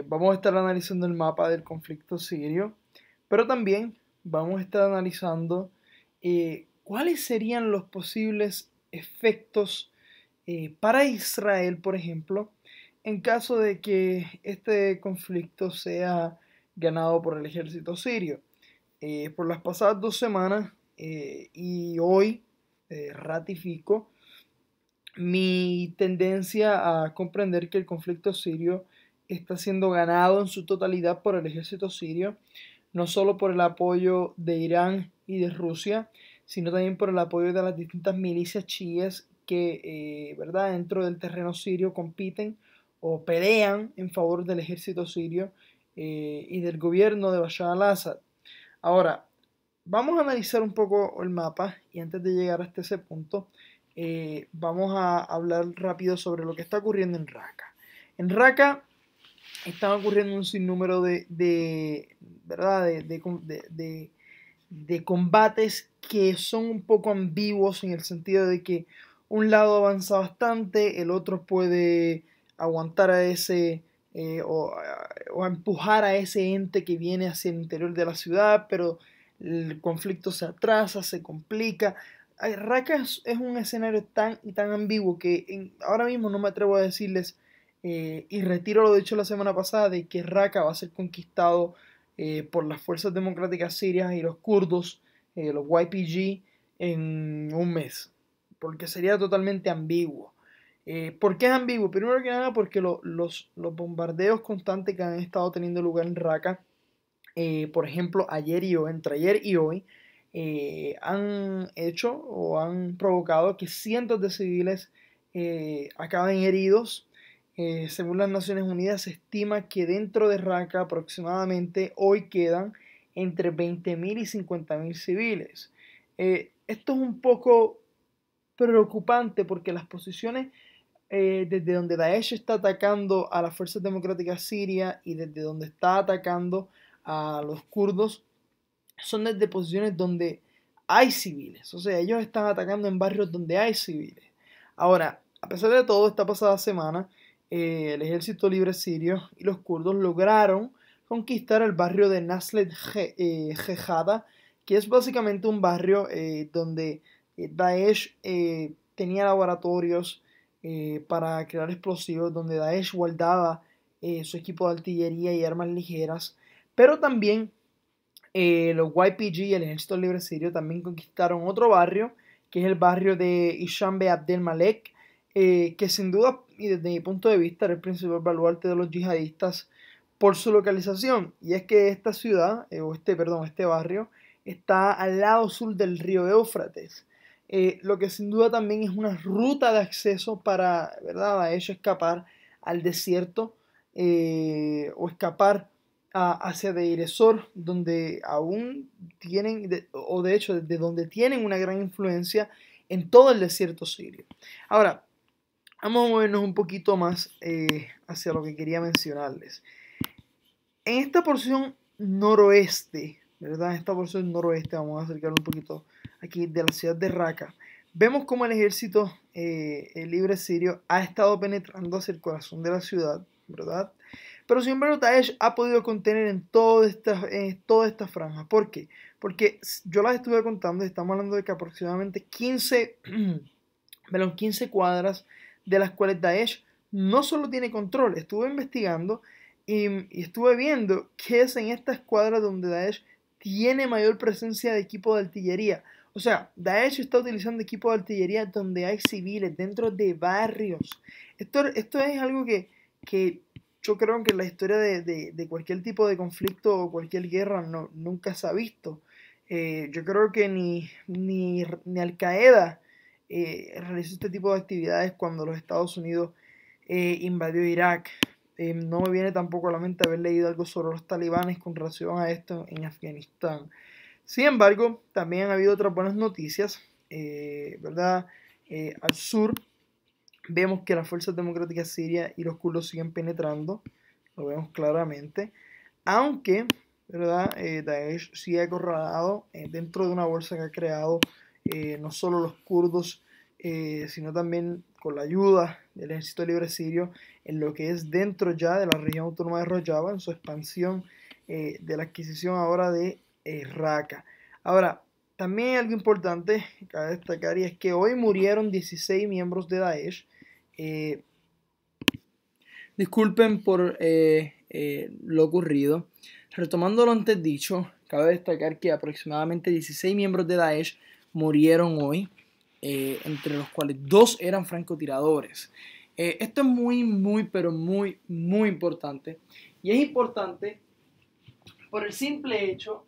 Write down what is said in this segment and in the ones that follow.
Vamos a estar analizando el mapa del conflicto sirio, pero también vamos a estar analizando cuáles serían los posibles efectos para Israel, por ejemplo, en caso de que este conflicto sea ganado por el ejército sirio. Por las pasadas 2 semanas y hoy ratifico mi tendencia a comprender que el conflicto sirio está siendo ganado en su totalidad por el ejército sirio, no solo por el apoyo de Irán y de Rusia, sino también por el apoyo de las distintas milicias chiíes que, ¿verdad?, dentro del terreno sirio compiten o pelean en favor del ejército sirio y del gobierno de Bashar al-Assad. Ahora, vamos a analizar un poco el mapa y antes de llegar hasta ese punto, vamos a hablar rápido sobre lo que está ocurriendo en Raqqa. En Raqqa están ocurriendo un sinnúmero ¿verdad? De combates que son un poco ambiguos en el sentido de que un lado avanza bastante, el otro puede aguantar a ese o a empujar a ese ente que viene hacia el interior de la ciudad, pero el conflicto se atrasa, se complica. Raqqa es un escenario tan y tan ambiguo que ahora mismo no me atrevo a decirles y retiro lo dicho la semana pasada de que Raqqa va a ser conquistado por las fuerzas democráticas sirias y los kurdos, los YPG, en un mes, porque sería totalmente ambiguo. ¿Por qué es ambiguo? Primero que nada porque los bombardeos constantes que han estado teniendo lugar en Raqqa, por ejemplo, entre ayer y hoy, han hecho o han provocado que cientos de civiles acaben heridos. Según las Naciones Unidas, se estima que dentro de Raqqa aproximadamente hoy quedan entre 20.000 y 50.000 civiles. Esto es un poco preocupante porque las posiciones desde donde Daesh está atacando a las fuerzas democráticas sirias y desde donde está atacando a los kurdos son desde posiciones donde hay civiles. O sea, ellos están atacando en barrios donde hay civiles. Ahora, a pesar de todo, esta pasada semana, el ejército libre sirio y los kurdos lograron conquistar el barrio de Naslet Jehada, que es básicamente un barrio donde Daesh tenía laboratorios para crear explosivos, donde Daesh guardaba su equipo de artillería y armas ligeras, pero también los YPG y el Ejército Libre Sirio también conquistaron otro barrio, que es el barrio de Ishambe Abdel Malek, que sin duda, y desde mi punto de vista, era el principal baluarte de los yihadistas por su localización. Y es que esta ciudad, este barrio, está al lado sur del río Éufrates. Lo que sin duda también es una ruta de acceso para, ¿verdad?, a ellos escapar al desierto o escapar hacia Deir ez-Zor, donde aún tienen, o de hecho, de donde tienen una gran influencia en todo el desierto sirio. Ahora, vamos a movernos un poquito más hacia lo que quería mencionarles. En esta porción noroeste, ¿verdad? En esta porción noroeste, vamos a acercar un poquito aquí de la ciudad de Raqqa. Vemos cómo el ejército el libre sirio ha estado penetrando hacia el corazón de la ciudad, ¿verdad? Pero sin embargo, Daesh ha podido contener en toda esta franja. ¿Por qué? Porque yo las estuve contando y estamos hablando de que aproximadamente 15, 15 cuadras de las cuales Daesh no solo tiene control, estuve investigando y estuve viendo que es en estas cuadras donde Daesh tiene mayor presencia de equipo de artillería. O sea, Daesh está utilizando equipo de artillería donde hay civiles, dentro de barrios. Esto es algo que yo creo que en la historia de cualquier tipo de conflicto o cualquier guerra nunca se ha visto. Yo creo que ni Al Qaeda realizó este tipo de actividades cuando los Estados Unidos invadió Irak. No me viene tampoco a la mente haber leído algo sobre los talibanes con relación a esto en Afganistán. Sin embargo, también ha habido otras buenas noticias, ¿verdad? Al sur vemos que las fuerzas democráticas sirias y los kurdos siguen penetrando, lo vemos claramente, aunque, ¿verdad? Daesh sigue acorralado dentro de una bolsa que ha creado no solo los kurdos, sino también con la ayuda del Ejército Libre Sirio en lo que es dentro ya de la región autónoma de Rojava, en su expansión de la adquisición ahora de Raqqa. Ahora, también hay algo importante que cabe destacar y es que hoy murieron 16 miembros de Daesh. Disculpen por lo ocurrido. Retomando lo antes dicho, cabe destacar que aproximadamente 16 miembros de Daesh murieron hoy, entre los cuales 2 eran francotiradores. Esto es pero muy importante. Y es importante por el simple hecho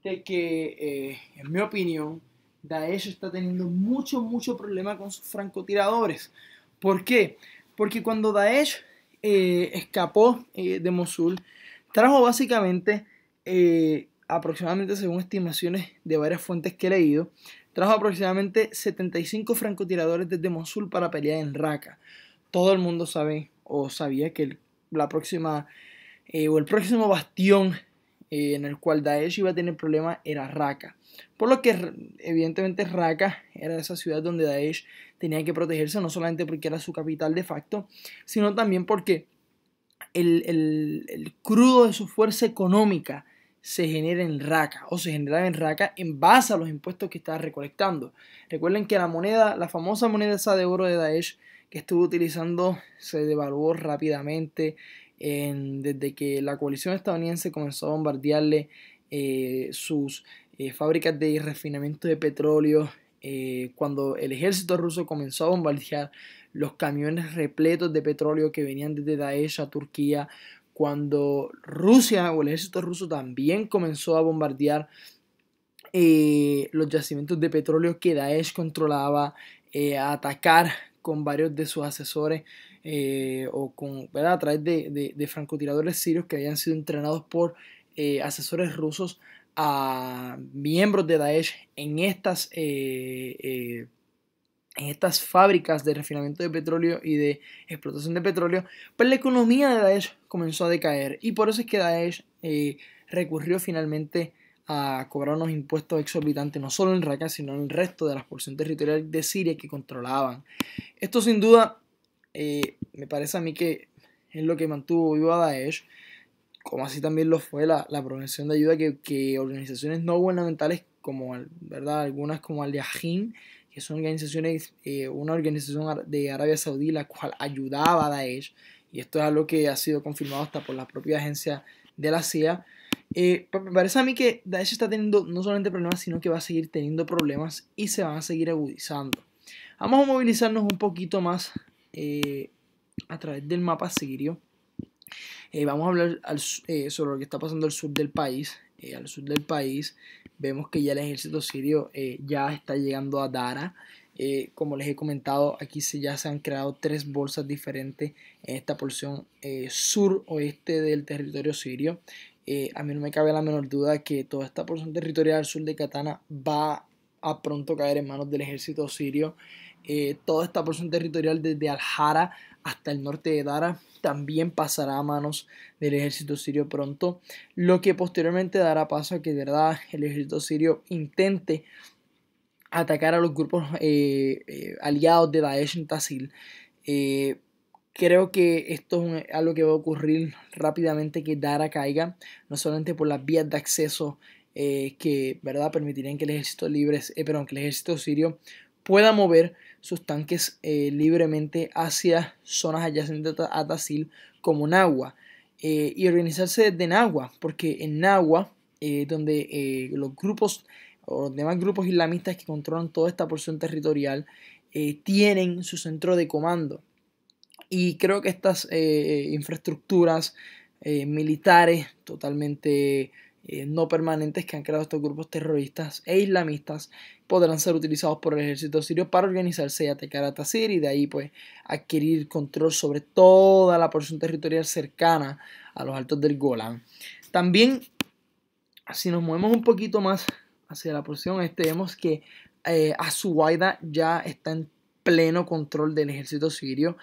de que, en mi opinión, Daesh está teniendo mucho problema con sus francotiradores. ¿Por qué? Porque cuando Daesh escapó de Mosul, trajo básicamente, aproximadamente según estimaciones de varias fuentes que he leído, trajo aproximadamente 75 francotiradores desde Mosul para pelear en Raqqa. Todo el mundo sabe o sabía que la próxima o el próximo bastión en el cual Daesh iba a tener problemas era Raqqa. Por lo que evidentemente Raqqa era esa ciudad donde Daesh tenía que protegerse, no solamente porque era su capital de facto, sino también porque el crudo de su fuerza económica se genera en Raqqa, o se generaba en Raqqa en base a los impuestos que estaba recolectando. Recuerden que la famosa moneda esa de oro de Daesh que estuvo utilizando se devaluó rápidamente desde que la coalición estadounidense comenzó a bombardearle sus fábricas de refinamiento de petróleo, cuando el ejército ruso comenzó a bombardear los camiones repletos de petróleo que venían desde Daesh a Turquía, cuando Rusia o el ejército ruso también comenzó a bombardear los yacimientos de petróleo que Daesh controlaba, a atacar con varios de sus asesores a través de francotiradores sirios que habían sido entrenados por asesores rusos a miembros de Daesh en estas fábricas de refinamiento de petróleo y de explotación de petróleo, pues la economía de Daesh comenzó a decaer y por eso es que Daesh recurrió finalmente a cobrar unos impuestos exorbitantes no solo en Raqqa sino en el resto de las porciones territoriales de Siria que controlaban. Esto sin duda me parece a mí que es lo que mantuvo vivo a Daesh, como así también lo fue la provisión de ayuda que organizaciones no gubernamentales como, ¿verdad?, algunas como Al-Yajin, que son organizaciones, una organización de Arabia Saudí, la cual ayudaba a Daesh, y esto es algo que ha sido confirmado hasta por la propia agencia de la CIA. Pues me parece a mí que Daesh está teniendo no solamente problemas, sino que va a seguir teniendo problemas y se van a seguir agudizando. Vamos a movilizarnos un poquito más a través del mapa sirio. Vamos a hablar sobre lo que está pasando al sur del país. Al sur del país vemos que ya el ejército sirio ya está llegando a Dara. Como les he comentado, aquí ya se han creado 3 bolsas diferentes en esta porción sur-oeste del territorio sirio. A mí no me cabe la menor duda que toda esta porción territorial al sur de Katana va a pronto caer en manos del ejército sirio. Toda esta porción territorial desde Al-Hara hasta el norte de Dara también pasará a manos del ejército sirio pronto, lo que posteriormente dará paso a que de verdad el ejército sirio intente atacar a los grupos aliados de Daesh en Tasil. Creo que esto es algo que va a ocurrir rápidamente, que Dara caiga, no solamente por las vías de acceso que, ¿verdad?, permitirían que el ejército que el ejército sirio pueda mover sus tanques libremente hacia zonas adyacentes a Tasil como Nahua, y organizarse desde Nahua, porque en Nahua, donde los grupos o los demás grupos islamistas que controlan toda esta porción territorial tienen su centro de comando, y creo que estas infraestructuras militares totalmente no permanentes que han creado estos grupos terroristas e islamistas podrán ser utilizados por el ejército sirio para organizarse y atacar a Tasil, y de ahí pues adquirir control sobre toda la porción territorial cercana a los altos del Golán. También, si nos movemos un poquito más hacia la porción este, vemos que As-Suwaida ya está en pleno control del ejército sirio.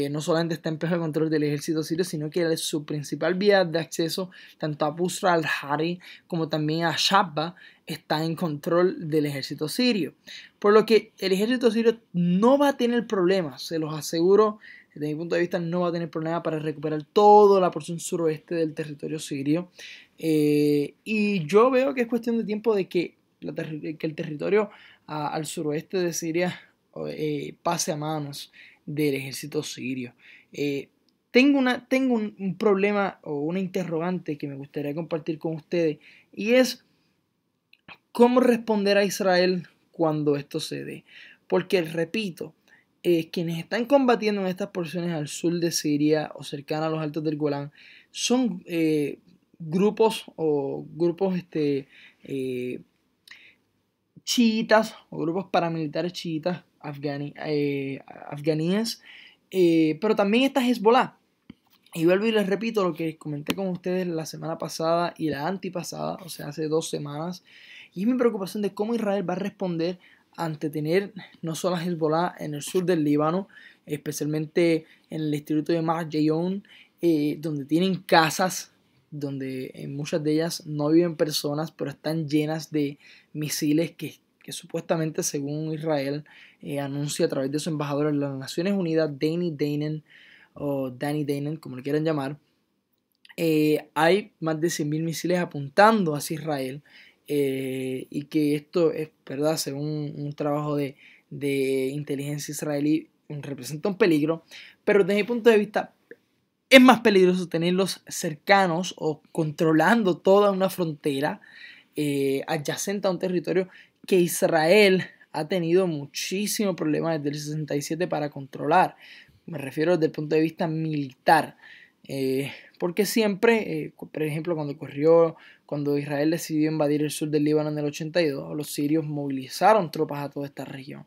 no solamente está en pleno control del ejército sirio, sino que su principal vía de acceso, tanto a Busra al-Hari como también a Shabba, está en control del ejército sirio. Por lo que el ejército sirio no va a tener problemas, se los aseguro, desde mi punto de vista no va a tener problema para recuperar toda la porción suroeste del territorio sirio. Y yo veo que es cuestión de tiempo de que el territorio al suroeste de Siria pase a manos del ejército sirio. Tengo un problema o una interrogante que me gustaría compartir con ustedes, y es cómo responder a Israel cuando esto se dé. Porque, repito, quienes están combatiendo en estas porciones al sur de Siria o cercanas a los altos del Golán son grupos chiitas o grupos paramilitares chiitas afganíes, pero también está Hezbollah. Y vuelvo y les repito lo que comenté con ustedes la semana pasada y la antipasada, o sea, hace 2 semanas, y es mi preocupación de cómo Israel va a responder ante tener no solo a Hezbollah en el sur del Líbano, especialmente en el distrito de Mar Jayoun, donde tienen casas, donde en muchas de ellas no viven personas, pero están llenas de misiles que supuestamente, según Israel, anuncia a través de su embajador en las Naciones Unidas, Danny Danon, o Danny Danon, como le quieran llamar, hay más de 100.000 misiles apuntando hacia Israel, y que esto es verdad, según un trabajo de inteligencia israelí, representa un peligro, pero desde mi punto de vista es más peligroso tenerlos cercanos o controlando toda una frontera adyacente a un territorio que Israel ha tenido muchísimo problema desde el 67 para controlar. Me refiero desde el punto de vista militar. Porque siempre, por ejemplo, cuando Israel decidió invadir el sur del Líbano en el 82, los sirios movilizaron tropas a toda esta región.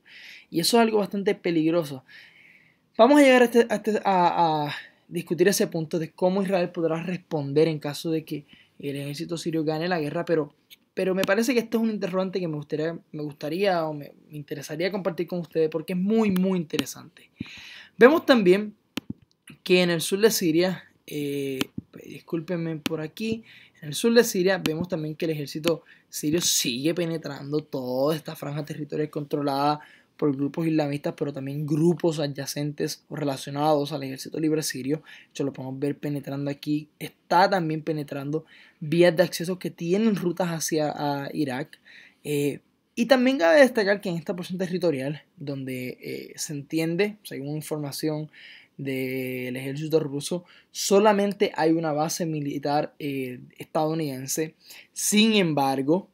Y eso es algo bastante peligroso. Vamos a llegar a discutir ese punto de cómo Israel podrá responder en caso de que el ejército sirio gane la guerra, pero me parece que esto es un interrogante que me gustaría o me interesaría compartir con ustedes porque es muy, muy interesante. Vemos también que en el sur de Siria, discúlpenme por aquí, en el sur de Siria vemos también que el ejército sirio sigue penetrando toda esta franja territorial controlada por grupos islamistas, pero también grupos adyacentes o relacionados al ejército libre sirio. Esto lo podemos ver penetrando aquí. Está también penetrando vías de acceso que tienen rutas hacia Irak. Y también cabe destacar que en esta porción territorial, donde se entiende, según información del ejército ruso, solamente hay una base militar estadounidense. Sin embargo,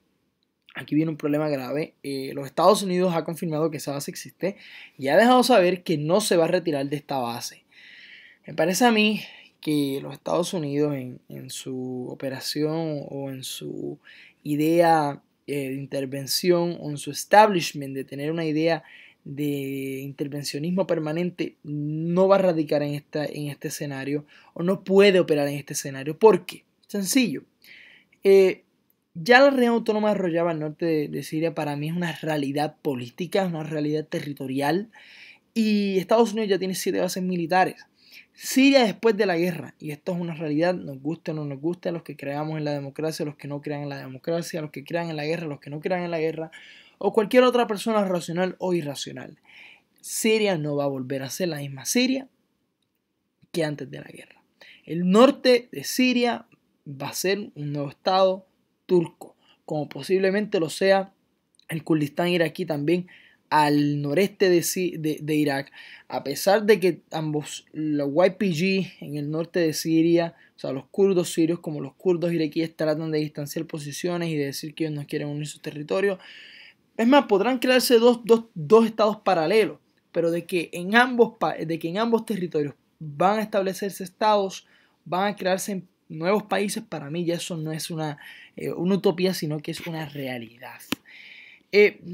aquí viene un problema grave. Los Estados Unidos ha confirmado que esa base existe y ha dejado saber que no se va a retirar de esta base. Me parece a mí que los Estados Unidos en su operación o en su idea de intervención o en su establishment de tener una idea de intervencionismo permanente no va a radicar en este escenario o no puede operar en este escenario. ¿Por qué? Sencillo. Ya la región autónoma de Rojava al norte de Siria para mí es una realidad política, es una realidad territorial, y Estados Unidos ya tiene 7 bases militares. Siria después de la guerra, y esto es una realidad, nos guste o no nos guste, a los que creamos en la democracia, a los que no crean en la democracia, a los que crean en la guerra, a los que no crean en la guerra, o cualquier otra persona racional o irracional. Siria no va a volver a ser la misma Siria que antes de la guerra. El norte de Siria va a ser un nuevo estado turco, como posiblemente lo sea el Kurdistán iraquí también al noreste de Irak, a pesar de que ambos, los YPG en el norte de Siria, o sea, los kurdos sirios como los kurdos iraquíes, tratan de distanciar posiciones y de decir que ellos no quieren unir sus territorios. Es más, podrán crearse dos estados paralelos, pero de que en ambos territorios van a establecerse estados, van a crearse nuevos países, para mí ya eso no es una utopía, sino que es una realidad.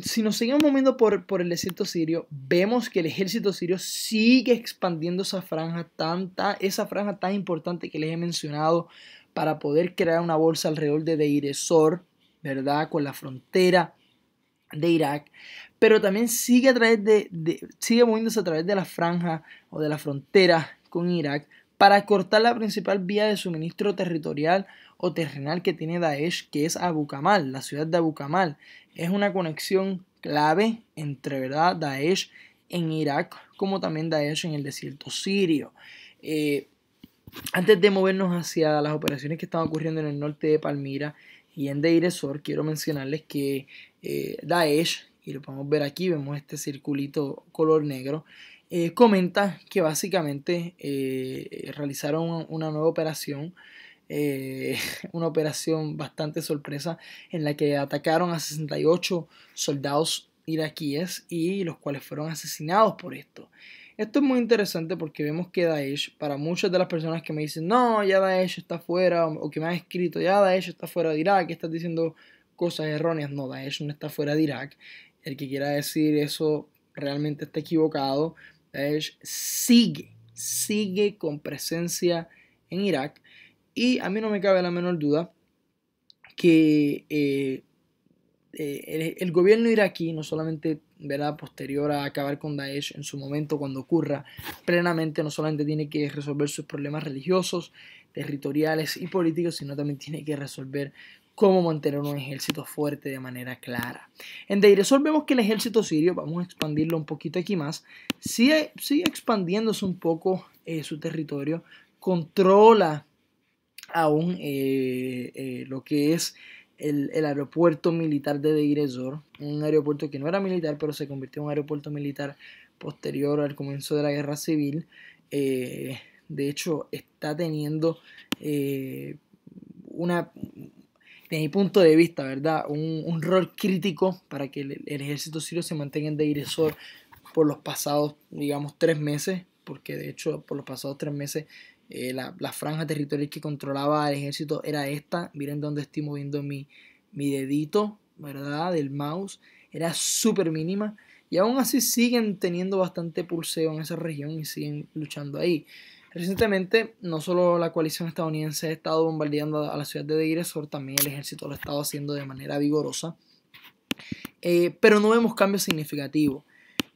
Si nos seguimos moviendo por el desierto sirio, vemos que el ejército sirio sigue expandiendo esa franja tan importante que les he mencionado para poder crear una bolsa alrededor de Deir ez-Zor, ¿verdad? Con la frontera de Irak. pero también sigue sigue moviéndose a través de la franja o de la frontera con Irak para cortar la principal vía de suministro territorial o terrenal que tiene Daesh, que es Abu Kamal, la ciudad de Abu Kamal. Es una conexión clave entre, ¿verdad?, Daesh en Irak como también Daesh en el desierto sirio. Antes de movernos hacia las operaciones que están ocurriendo en el norte de Palmira y en Deir ez-Zor, quiero mencionarles que Daesh, y lo podemos ver aquí, vemos este circulito color negro, comenta que básicamente realizaron una nueva operación, una operación bastante sorpresa en la que atacaron a 68 soldados iraquíes y los cuales fueron asesinados por esto. Esto es muy interesante porque vemos que Daesh, para muchas de las personas que me dicen no, ya Daesh está fuera, o que me han escrito ya Daesh está fuera de Irak, estás diciendo cosas erróneas. No, Daesh no está fuera de Irak. El que quiera decir eso realmente está equivocado. Daesh sigue con presencia en Irak y a mí no me cabe la menor duda que el gobierno iraquí, no solamente, ¿verdad?, posterior a acabar con Daesh en su momento, cuando ocurra plenamente, no solamente tiene que resolver sus problemas religiosos, territoriales y políticos, sino también tiene que resolver cómo mantener un ejército fuerte de manera clara. En Deir ez-Zor vemos que el ejército sirio, vamos a expandirlo un poquito aquí más, sigue expandiéndose un poco su territorio, controla aún lo que es el aeropuerto militar de Deir ez-Zor, un aeropuerto que no era militar, pero se convirtió en un aeropuerto militar posterior al comienzo de la guerra civil. De hecho, está teniendo de mi punto de vista, ¿verdad?, un rol crítico para que el ejército sirio se mantenga en Deir ez-Zor por los pasados, digamos, 3 meses, porque de hecho por los pasados 3 meses la franja territorial que controlaba el ejército era esta. Miren dónde estoy moviendo mi dedito, ¿verdad?, del mouse. Era súper mínima y aún así siguen teniendo bastante pulseo en esa región y siguen luchando ahí. Recientemente, no solo la coalición estadounidense ha estado bombardeando a la ciudad de Deir ez-Zor, también el ejército lo ha estado haciendo de manera vigorosa, pero no vemos cambios significativos.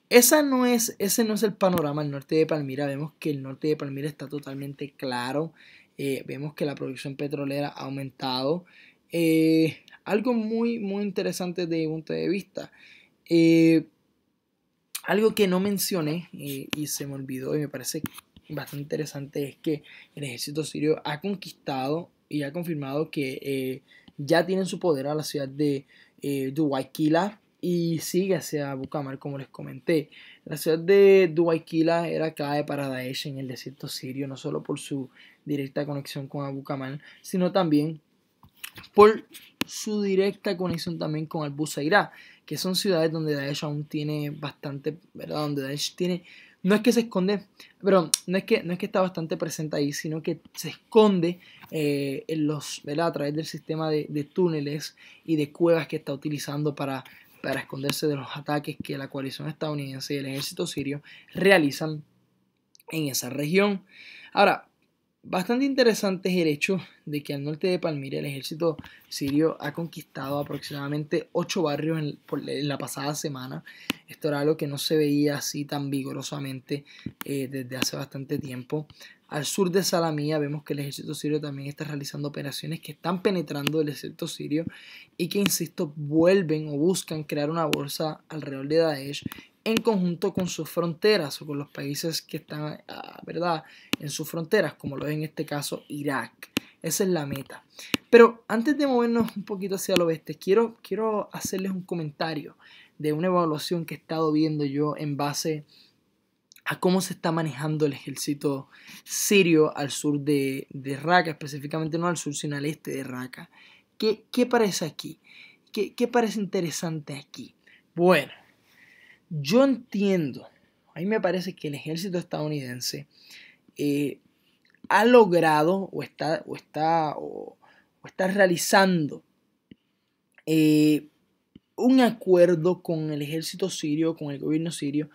Ese no es el panorama del norte de Palmira. Vemos que el norte de Palmira está totalmente claro. Vemos que la producción petrolera ha aumentado. Algo muy, muy interesante desde mi punto de vista. Algo que no mencioné y se me olvidó y me parece bastante interesante es que el ejército sirio ha conquistado y ha confirmado que ya tienen su poder a la ciudad de Duwaykila y sigue hacia Abu Kamal, como les comenté. La ciudad de Duwaykila era clave para Daesh en el desierto sirio, no solo por su directa conexión con Abu Kamal, sino también por su directa conexión también con Al-Busayra, que son ciudades donde Daesh aún tiene bastante, ¿verdad?, donde Daesh tiene, no es que se esconde, pero no es que está bastante presente ahí, sino que se esconde ¿verdad?, a través del sistema de túneles y de cuevas que está utilizando para esconderse de los ataques que la coalición estadounidense y el ejército sirio realizan en esa región. Ahora, bastante interesante es el hecho de que al norte de Palmira el ejército sirio ha conquistado aproximadamente 8 barrios en la pasada semana. Esto era algo que no se veía así tan vigorosamente desde hace bastante tiempo. Al sur de Salamía vemos que el ejército sirio también está realizando operaciones que están penetrando el desierto sirio y que, insisto, vuelven o buscan crear una bolsa alrededor de Daesh en conjunto con sus fronteras o con los países que están, ¿verdad?, en sus fronteras, como lo es en este caso Irak. Esa es la meta. Pero antes de movernos un poquito hacia el oeste, quiero hacerles un comentario de una evaluación que he estado viendo yo en base a cómo se está manejando el ejército sirio al sur de Raqqa, específicamente no al sur, sino al este de Raqqa. ¿Qué parece aquí? ¿Qué parece interesante aquí? Bueno, yo entiendo, a mí me parece que el ejército estadounidense ha logrado o está realizando un acuerdo con el ejército sirio, con el gobierno sirio,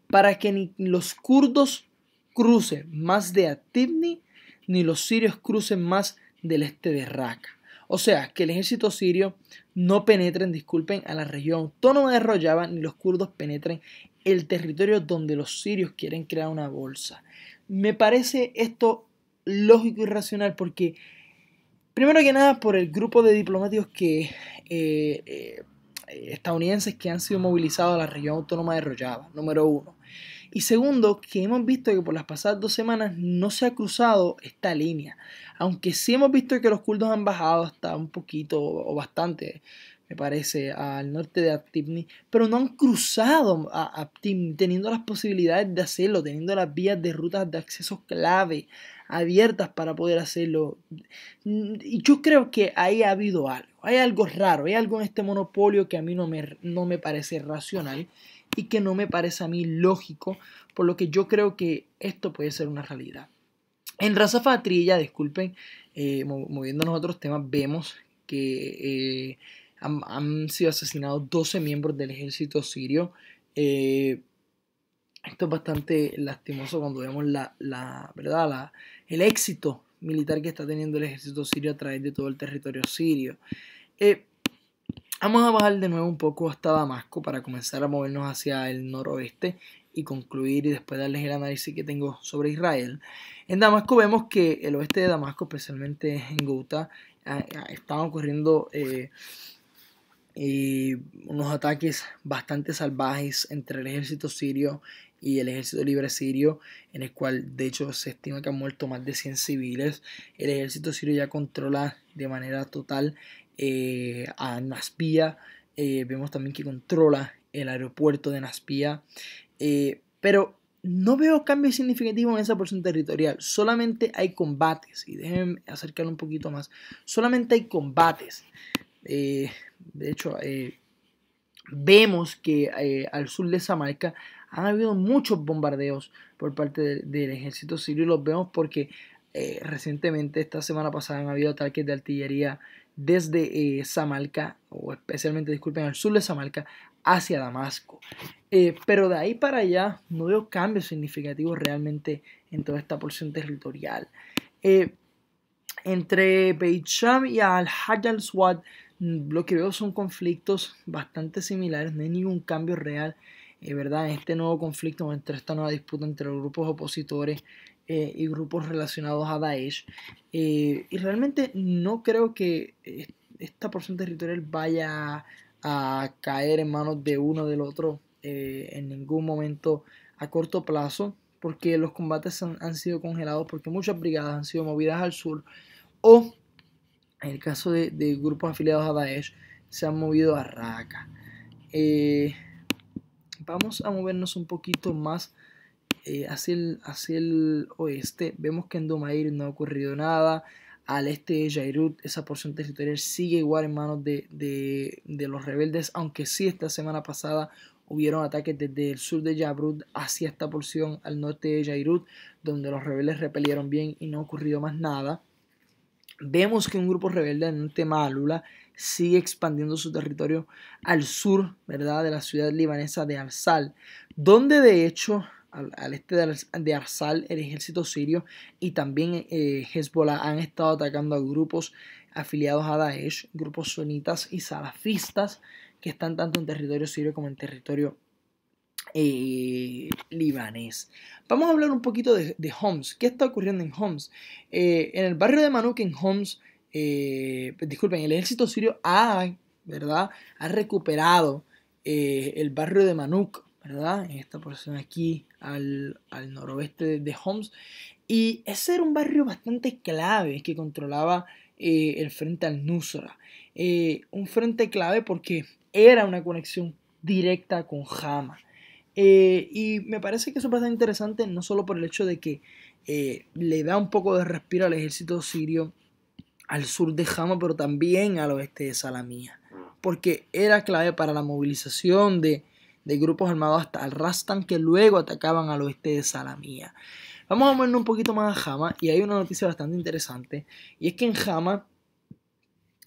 para que ni los kurdos crucen más de Ativni, ni los sirios crucen más del este de Raqqa. O sea, que el ejército sirio no penetren, disculpen, a la región autónoma de Rojava, ni los kurdos penetren el territorio donde los sirios quieren crear una bolsa. Me parece esto lógico y racional porque, primero que nada, por el grupo de diplomáticos estadounidenses que han sido movilizados a la región autónoma de Rojava, número uno. Y segundo, que hemos visto que por las pasadas 2 semanas no se ha cruzado esta línea. Aunque sí hemos visto que los kurdos han bajado hasta un poquito o bastante, me parece, al norte de Aptimni, pero no han cruzado a Aptimni, teniendo las posibilidades de hacerlo, teniendo las vías de rutas de acceso clave abiertas para poder hacerlo. Y yo creo que ahí ha habido algo. Hay algo raro, hay algo en este monopolio que a mí no me parece racional y que no me parece a mí lógico, por lo que yo creo que esto puede ser una realidad. En Raza Fatrilla, disculpen, moviéndonos a otros temas, vemos que han sido asesinados 12 miembros del ejército sirio. Esto es bastante lastimoso cuando vemos el éxito militar que está teniendo el ejército sirio a través de todo el territorio sirio. Vamos a bajar de nuevo un poco hasta Damasco para comenzar a movernos hacia el noroeste y concluir y después darles el análisis que tengo sobre Israel. En Damasco vemos que el oeste de Damasco, especialmente en Ghouta, estaban ocurriendo unos ataques bastante salvajes entre el ejército sirio y el ejército libre sirio, en el cual de hecho se estima que han muerto más de 100 civiles. El ejército sirio ya controla de manera total a Naspía. Vemos también que controla el aeropuerto de Naspía, pero no veo cambios significativos en esa porción territorial. Solamente hay combates, y déjenme acercarlo un poquito más. Solamente hay combates. De hecho, vemos que al sur de Samarca han habido muchos bombardeos por parte del ejército sirio, y los vemos porque recientemente, esta semana pasada, han habido ataques de artillería desde Samarca, o especialmente, disculpen, al sur de Samarca, hacia Damasco. Pero de ahí para allá no veo cambios significativos realmente en toda esta porción territorial. Entre Beit Sham y Al-Hajj al-Swad, lo que veo son conflictos bastante similares, no hay ningún cambio real, ¿verdad? En este nuevo conflicto, entre esta nueva disputa entre los grupos opositores y grupos relacionados a Daesh. Y realmente no creo que esta porción territorial vaya a caer en manos de uno o del otro en ningún momento a corto plazo, porque los combates han sido congelados, porque muchas brigadas han sido movidas al sur, o en el caso de grupos afiliados a Daesh, se han movido a Raqqa. Vamos a movernos un poquito más hacia el oeste. Vemos que en Dumair no ha ocurrido nada. Al este de Jairut, esa porción territorial sigue igual en manos de los rebeldes, aunque sí esta semana pasada hubieron ataques desde el sur de Jabrut hacia esta porción al norte de Jairut, donde los rebeldes repelieron bien y no ha ocurrido más nada. Vemos que un grupo rebelde en el tema Alula sigue expandiendo su territorio al sur, ¿verdad?, de la ciudad libanesa de Arsal, donde de hecho al este de Arsal el ejército sirio y también Hezbollah han estado atacando a grupos afiliados a Daesh, grupos sunitas y salafistas que están tanto en territorio sirio como en territorio libanés. Vamos a hablar un poquito de Homs. ¿Qué está ocurriendo en Homs? En el barrio de Manuk, en Homs, disculpen, el ejército sirio ¿verdad?, ha recuperado el barrio de Manuk, ¿verdad?, en esta porción aquí al noroeste de Homs, y ese era un barrio bastante clave que controlaba el frente al-Nusra, un frente clave porque era una conexión directa con Hama. Y me parece que eso es bastante interesante, no solo por el hecho de que le da un poco de respiro al ejército sirio al sur de Hama, pero también al oeste de Salamía, porque era clave para la movilización de grupos armados hasta Al-Rastan, que luego atacaban al oeste de Salamía. Vamos a movernos un poquito más a Hama, y hay una noticia bastante interesante, y es que en Hama,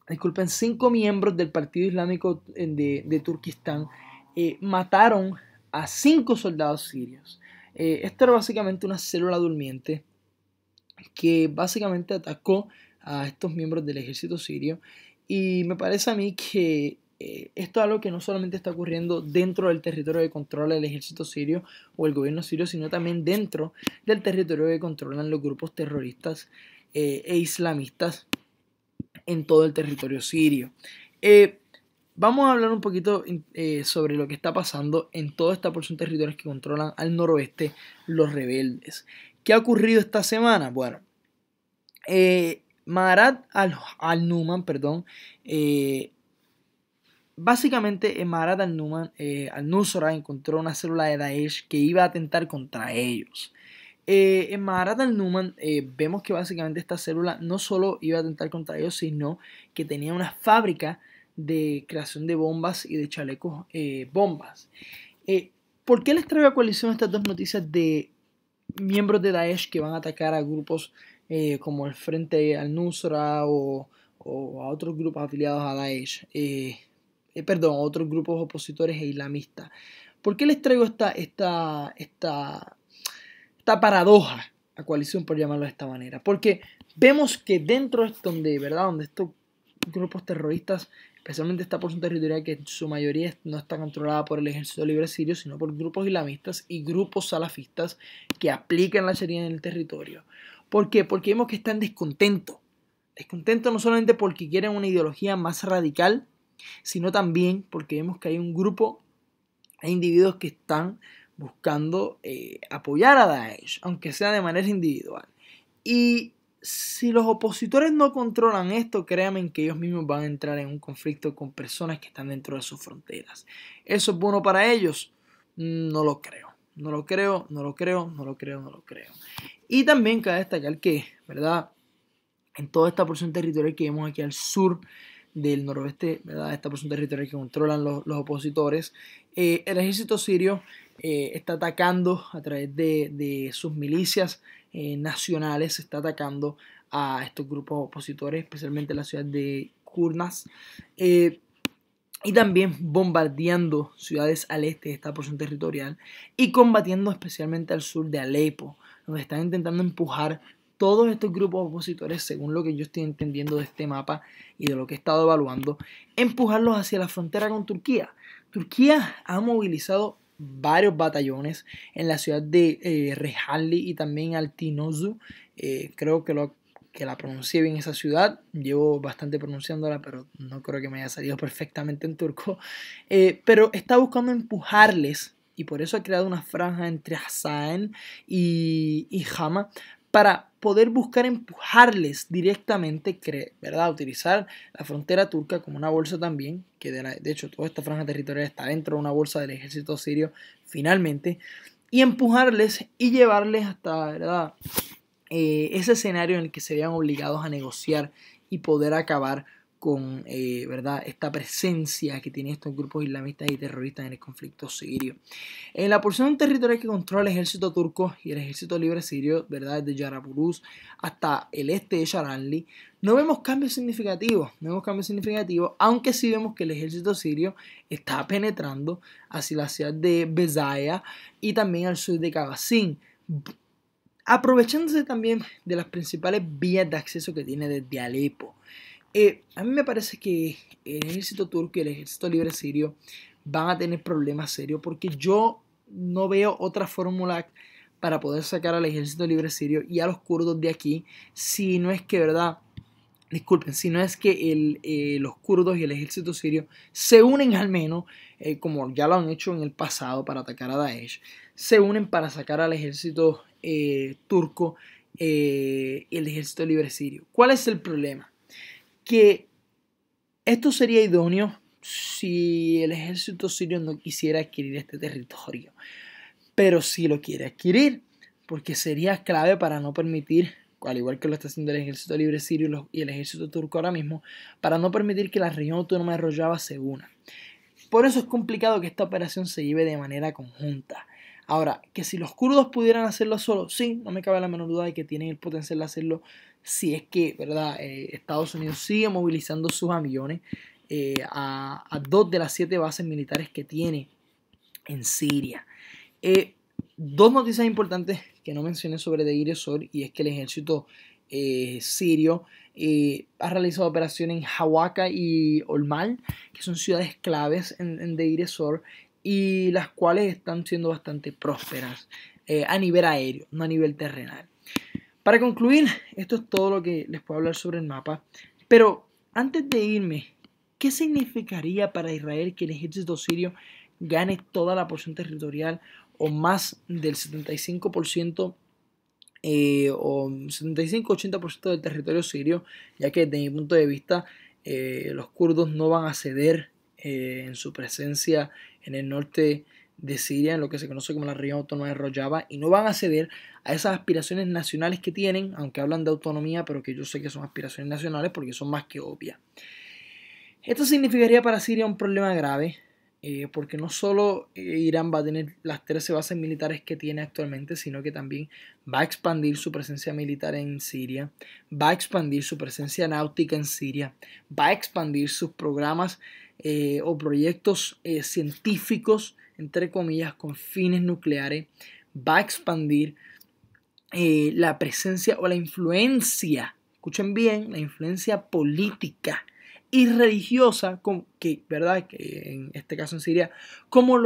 disculpen, 5 miembros del Partido Islámico de Turquistán mataron a 5 soldados sirios. Esto era básicamente una célula durmiente que básicamente atacó a estos miembros del ejército sirio. Y me parece a mí que esto es algo que no solamente está ocurriendo dentro del territorio que controla el ejército sirio o el gobierno sirio, sino también dentro del territorio que controlan los grupos terroristas e islamistas en todo el territorio sirio. Vamos a hablar un poquito sobre lo que está pasando en toda esta porción de territorios que controlan al noroeste los rebeldes. ¿Qué ha ocurrido esta semana? Bueno, Maharat al-Numan, básicamente Maharat al-Nusra encontró una célula de Daesh que iba a atentar contra ellos. En Maharat al-Numan vemos que básicamente esta célula no solo iba a atentar contra ellos, sino que tenía una fábrica de creación de bombas y de chalecos bombas. ¿Por qué les traigo a coalición estas dos noticias de miembros de Daesh que van a atacar a grupos como el Frente al-Nusra o a otros grupos afiliados a Daesh? A otros grupos opositores e islamistas. ¿Por qué les traigo esta paradoja a coalición, por llamarlo de esta manera? Porque vemos que dentro donde estos grupos terroristas, especialmente esta porción territorial que en su mayoría no está controlada por el ejército libre sirio, sino por grupos islamistas y grupos salafistas que aplican la sharia en el territorio. ¿Por qué? Porque vemos que están descontentos. Descontentos no solamente porque quieren una ideología más radical, sino también porque vemos que hay un grupo de individuos que están buscando apoyar a Daesh, aunque sea de manera individual. Y si los opositores no controlan esto, créanme que ellos mismos van a entrar en un conflicto con personas que están dentro de sus fronteras. ¿Eso es bueno para ellos? No lo creo. No lo creo. Y también cabe destacar que, ¿verdad? En toda esta porción territorial que vemos aquí al sur del noroeste, ¿verdad? Esta porción territorial que controlan los opositores, el ejército sirio está atacando a través de sus milicias nacionales, está atacando a estos grupos opositores, especialmente en la ciudad de Kurnas, y también bombardeando ciudades al este de esta porción territorial y combatiendo especialmente al sur de Alepo, donde están intentando empujar todos estos grupos opositores, según lo que yo estoy entendiendo de este mapa y de lo que he estado evaluando, empujarlos hacia la frontera con Turquía. Turquía ha movilizado varios batallones en la ciudad de Rehalli y también Altinozu. Creo que la pronuncié bien esa ciudad. Llevo bastante pronunciándola, pero no creo que me haya salido perfectamente en turco. Pero está buscando empujarles, y por eso ha creado una franja entre Hassan y Hama, para poder buscar empujarles directamente, ¿verdad? Utilizar la frontera turca como una bolsa también, que de hecho toda esta franja territorial está dentro de una bolsa del ejército sirio finalmente, y empujarles y llevarles hasta, ¿verdad? Ese escenario en el que se vean obligados a negociar y poder acabar con ¿verdad? Esta presencia que tienen estos grupos islamistas y terroristas en el conflicto sirio. En la porción territorial que controla el ejército turco y el ejército libre sirio, ¿verdad? Desde Yaraburuz hasta el este de Sharanli, no vemos cambios significativos, aunque sí vemos que el ejército sirio está penetrando hacia la ciudad de Bezaya y también al sur de Kabasín, aprovechándose también de las principales vías de acceso que tiene desde Alepo. A mí me parece que el ejército turco y el ejército libre sirio van a tener problemas serios porque yo no veo otra fórmula para poder sacar al ejército libre sirio y a los kurdos de aquí si no es que, ¿verdad? Disculpen, si no es que los kurdos y el ejército sirio se unen al menos, como ya lo han hecho en el pasado para atacar a Daesh, se unen para sacar al ejército turco y el ejército libre sirio. ¿Cuál es el problema? Que esto sería idóneo si el ejército sirio no quisiera adquirir este territorio, pero sí lo quiere adquirir, porque sería clave para no permitir, al igual que lo está haciendo el ejército libre sirio y el ejército turco ahora mismo, para no permitir que la región autónoma de Rojava se una. Por eso es complicado que esta operación se lleve de manera conjunta. Ahora, que si los kurdos pudieran hacerlo solos, sí, no me cabe la menor duda de que tienen el potencial de hacerlo si es que, ¿verdad? Estados Unidos sigue movilizando sus aviones a 2 de las 7 bases militares que tiene en Siria. Dos noticias importantes que no mencioné sobre Deir ez-Zor, y es que el ejército sirio ha realizado operaciones en Hawaka y Olmal, que son ciudades claves en Deir ez-Zor, y las cuales están siendo bastante prósperas a nivel aéreo, no a nivel terrenal. Para concluir, esto es todo lo que les puedo hablar sobre el mapa, pero antes de irme, ¿qué significaría para Israel que el ejército sirio gane toda la porción territorial o más del 75% o 75-80% del territorio sirio, ya que desde mi punto de vista los kurdos no van a ceder en su presencia en el norte de Siria, en lo que se conoce como la región autónoma de Rojava, y no van a ceder a esas aspiraciones nacionales que tienen, aunque hablan de autonomía, pero que yo sé que son aspiraciones nacionales porque son más que obvias. Esto significaría para Siria un problema grave, porque no solo Irán va a tener las 13 bases militares que tiene actualmente, sino que también va a expandir su presencia militar en Siria, va a expandir su presencia náutica en Siria, va a expandir sus programas o proyectos científicos, entre comillas, con fines nucleares, va a expandir la presencia o la influencia, escuchen bien, la influencia política y religiosa, ¿verdad? Que en este caso en Siria, como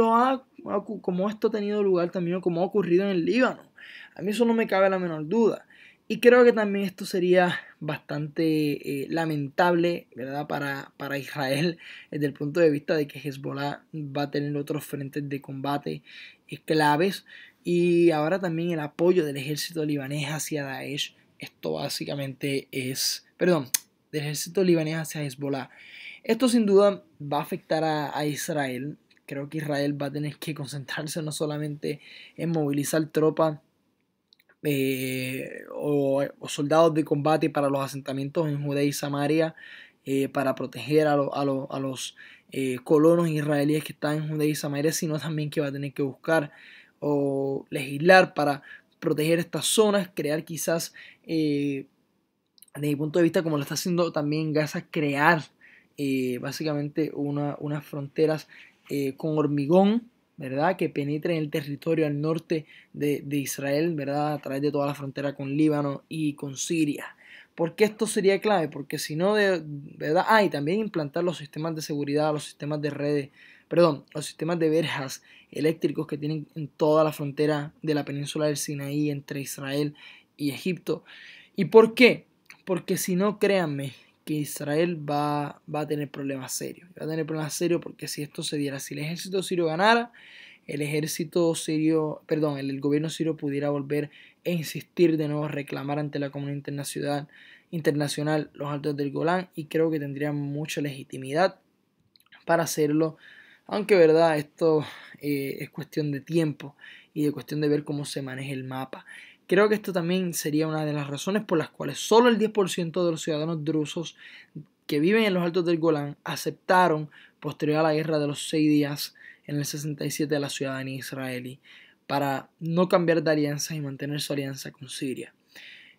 esto ha tenido lugar también, como ha ocurrido en el Líbano. A mí eso no me cabe la menor duda. Y creo que también esto sería bastante lamentable, ¿verdad? Para Israel, desde el punto de vista de que Hezbollah va a tener otros frentes de combate claves. Y ahora también el apoyo del ejército libanés hacia Daesh. Esto básicamente es, perdón, del ejército libanés hacia Hezbollah. Esto sin duda va a afectar a Israel. Creo que Israel va a tener que concentrarse no solamente en movilizar tropas o soldados de combate para los asentamientos en Judea y Samaria, para proteger a los colonos israelíes que están en Judea y Samaria, sino también que va a tener que buscar o legislar para proteger estas zonas, crear quizás, desde mi punto de vista, como lo está haciendo también Gaza, crear básicamente unas fronteras con hormigón, ¿verdad? Que penetren el territorio al norte de Israel, ¿verdad? A través de toda la frontera con Líbano y con Siria. ¿Por qué esto sería clave? Porque si no, ¿verdad? Y también implantar los sistemas de seguridad, los sistemas de redes, perdón, los sistemas de verjas eléctricos que tienen en toda la frontera de la península del Sinaí entre Israel y Egipto. ¿Y por qué? Porque si no, créanme que Israel va a tener problemas serios. Va a tener problemas serios porque si esto se diera, si el ejército sirio ganara, el ejército sirio, perdón, el gobierno sirio pudiera volver e insistir de nuevo, reclamar ante la comunidad internacional los altos del Golán, y creo que tendría mucha legitimidad para hacerlo, aunque verdad esto es cuestión de tiempo y de cuestión de ver cómo se maneja el mapa. Creo que esto también sería una de las razones por las cuales solo el 10% de los ciudadanos drusos que viven en los altos del Golán aceptaron, posterior a la guerra de los 6 días en el 67, la ciudadanía israelí, para no cambiar de alianza y mantener su alianza con Siria.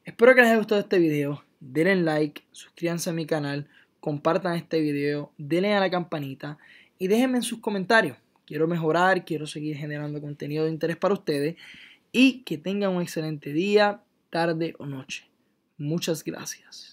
Espero que les haya gustado este video, denle like, suscríbanse a mi canal, compartan este video, denle a la campanita y déjenme en sus comentarios. Quiero mejorar, quiero seguir generando contenido de interés para ustedes. Y que tengan un excelente día, tarde o noche. Muchas gracias.